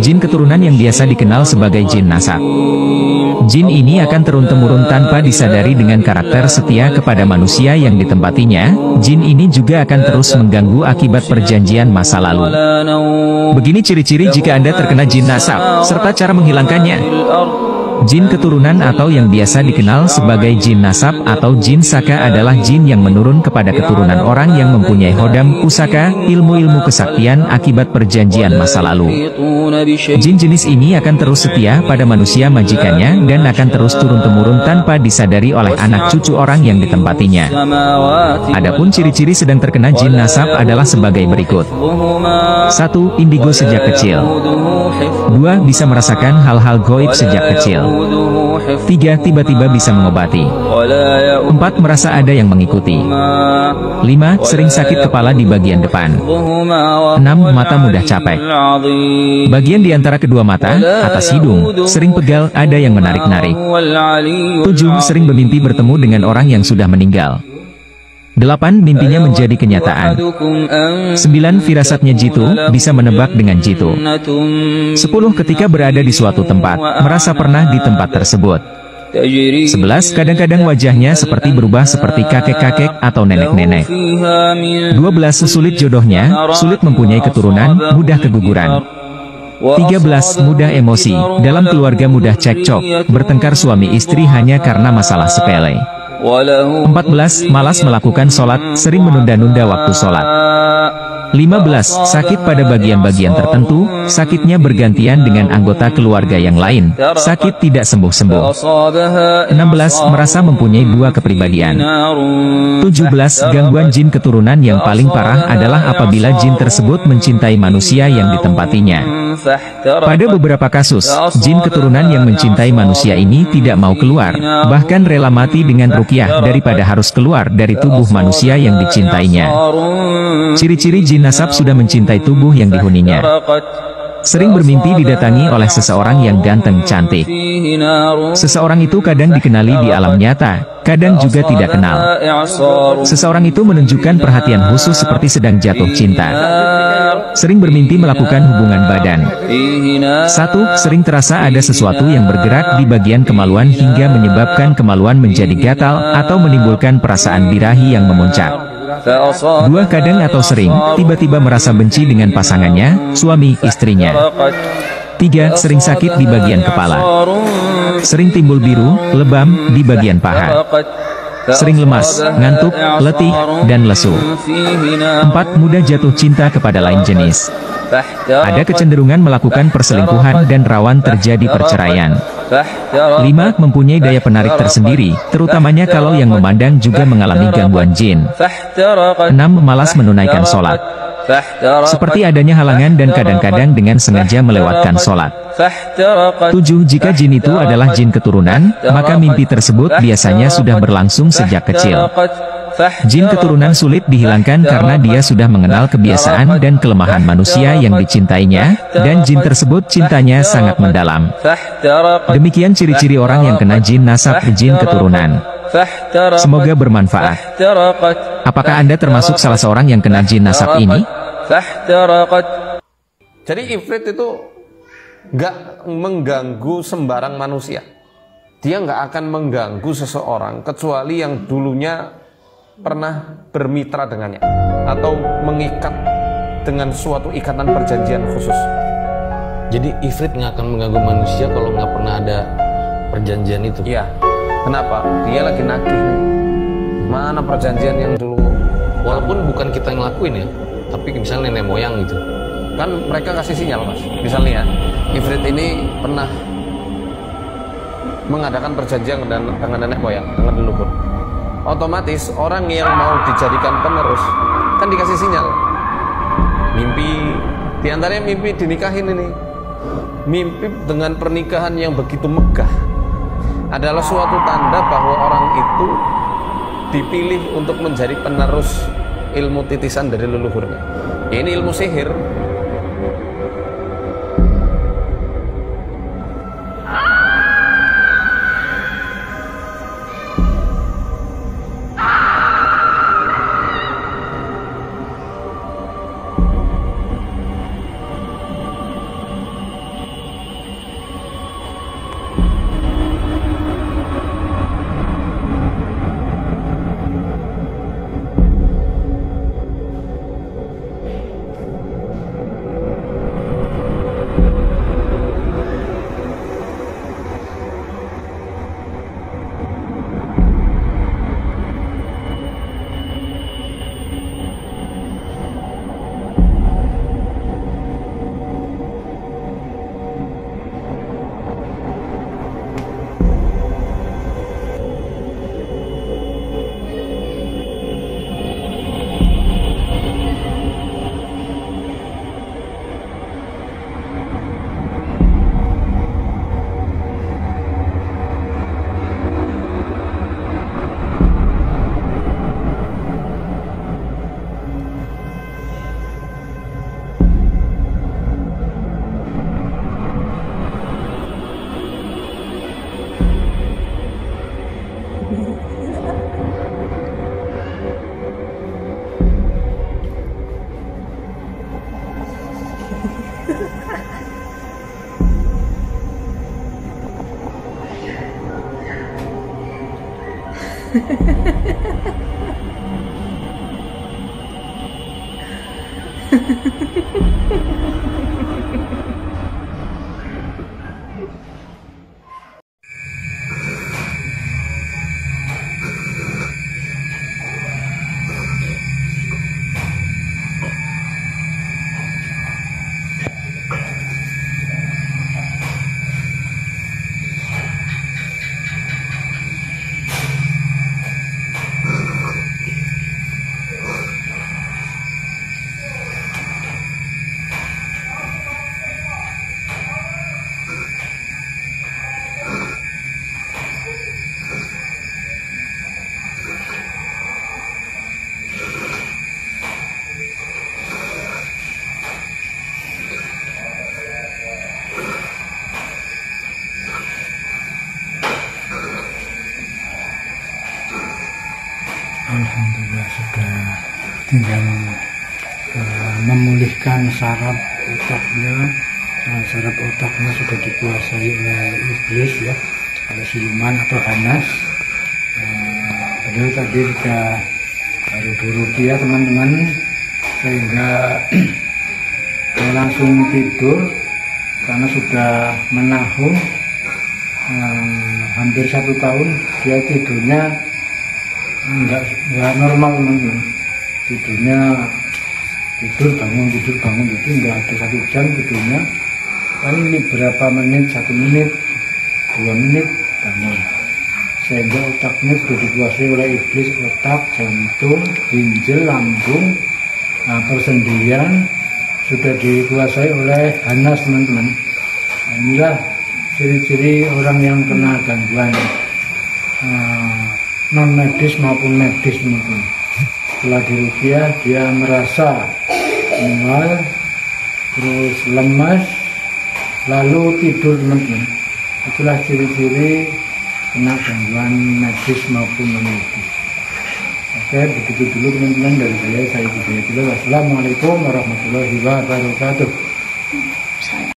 Jin keturunan yang biasa dikenal sebagai jin nasab. Jin ini akan turun-temurun tanpa disadari dengan karakter setia kepada manusia yang ditempatinya. Jin ini juga akan terus mengganggu akibat perjanjian masa lalu. Begini ciri-ciri jika Anda terkena jin nasab, serta cara menghilangkannya. Jin keturunan atau yang biasa dikenal sebagai jin nasab atau jin saka adalah jin yang menurun kepada keturunan orang yang mempunyai hodam, pusaka, ilmu-ilmu kesaktian akibat perjanjian masa lalu. Jin jenis ini akan terus setia pada manusia majikannya dan akan terus turun-temurun tanpa disadari oleh anak cucu orang yang ditempatinya. Adapun ciri-ciri sedang terkena jin nasab adalah sebagai berikut. 1. Indigo sejak kecil. 2. Bisa merasakan hal-hal gaib sejak kecil. 3. Tiba-tiba bisa mengobati. 4. Merasa ada yang mengikuti. 5. Sering sakit kepala di bagian depan. 6. Mata mudah capek. Bagian di antara kedua mata, atas hidung, sering pegal, ada yang menarik-narik. 7. Sering bermimpi bertemu dengan orang yang sudah meninggal. 8. Mimpinya menjadi kenyataan. 9. Firasatnya jitu, bisa menebak dengan jitu. 10. Ketika berada di suatu tempat, merasa pernah di tempat tersebut. 11. Kadang-kadang wajahnya seperti berubah seperti kakek-kakek atau nenek-nenek. 12. Sulit jodohnya, sulit mempunyai keturunan, mudah keguguran. 13. Mudah emosi, dalam keluarga mudah cekcok, bertengkar suami istri hanya karena masalah sepele. 14. Malas melakukan sholat, sering menunda-nunda waktu sholat. 15. Sakit pada bagian-bagian tertentu, sakitnya bergantian dengan anggota keluarga yang lain, sakit tidak sembuh-sembuh. 16. Merasa mempunyai dua kepribadian. 17. Gangguan jin keturunan yang paling parah adalah apabila jin tersebut mencintai manusia yang ditempatinya. Pada beberapa kasus, jin keturunan yang mencintai manusia ini tidak mau keluar, bahkan rela mati dengan ruqyah daripada harus keluar dari tubuh manusia yang dicintainya. Ciri-ciri jin nasab sudah mencintai tubuh yang dihuninya. Sering bermimpi didatangi oleh seseorang yang ganteng cantik. Seseorang itu kadang dikenali di alam nyata, kadang juga tidak kenal. Seseorang itu menunjukkan perhatian khusus seperti sedang jatuh cinta. Sering bermimpi melakukan hubungan badan. 1. Sering terasa ada sesuatu yang bergerak di bagian kemaluan hingga menyebabkan kemaluan menjadi gatal atau menimbulkan perasaan birahi yang memuncak. 2. Kadang atau sering, tiba-tiba merasa benci dengan pasangannya, suami, istrinya. 3. Sering sakit di bagian kepala. Sering timbul biru, lebam, di bagian paha. Sering lemas, ngantuk, letih, dan lesu. 4. Mudah jatuh cinta kepada lain jenis. Ada kecenderungan melakukan perselingkuhan dan rawan terjadi perceraian. 5. Mempunyai daya penarik tersendiri, terutamanya kalau yang memandang juga mengalami gangguan jin. 6. Malas menunaikan sholat. Seperti adanya halangan dan kadang-kadang dengan sengaja melewatkan sholat. 7. Jika jin itu adalah jin keturunan, maka mimpi tersebut biasanya sudah berlangsung sejak kecil. Jin keturunan sulit dihilangkan karena dia sudah mengenal kebiasaan dan kelemahan manusia yang dicintainya, dan jin tersebut cintanya sangat mendalam. Demikian ciri-ciri orang yang kena jin nasab jin keturunan. Semoga bermanfaat. Apakah Anda termasuk salah seorang yang kena jin nasab ini? Jadi ifrit itu nggak mengganggu sembarang manusia. Dia nggak akan mengganggu seseorang kecuali yang dulunya pernah bermitra dengannya atau mengikat dengan suatu ikatan perjanjian khusus. Jadi ifrit nggak akan mengganggu manusia kalau nggak pernah ada perjanjian itu. Iya. Kenapa? Dia lagi nagih nih. Mana perjanjian yang dulu? Walaupun bukan kita yang ngelakuin ya, tapi misalnya nenek moyang gitu. Kan mereka kasih sinyal, Mas. Misalnya ya, ifrit ini pernah mengadakan perjanjian dengan nenek moyang, dengan leluhur. Otomatis orang yang mau dijadikan penerus kan dikasih sinyal. Mimpi, diantaranya mimpi dinikahin ini. Mimpi dengan pernikahan yang begitu megah adalah suatu tanda bahwa orang itu dipilih untuk menjadi penerus ilmu titisan dari leluhurnya. Ini ilmu sihir. Alhamdulillah sudah tinggal memulihkan saraf otaknya. Saraf otaknya sudah dikuasai oleh iblis ya, oleh siluman atau hanas. Beliau tadi sudah baru diruqyah teman-teman, sehingga langsung tidur karena sudah menahun hampir 1 tahun. Dia tidurnya enggak normal teman-teman, tidurnya tidur bangun enggak ada 1 jam tidurnya, paling berapa menit, 1 menit 2 menit bangun, sehingga otaknya sudah dikuasai oleh iblis. Otak, jantung, ginjal, lambung, persendian sudah dikuasai oleh hanas teman-teman. Inilah ciri-ciri orang yang kena gangguan non medis maupun medis teman-teman. Setelah diruqyah dia merasa mual, terus lemas, lalu tidur teman-teman. Itulah ciri-ciri kena gangguan medis maupun non medis. Oke, begitu dulu teman-teman dari saya Budi Hidayatullah. Wassalamualaikum warahmatullahi wabarakatuh.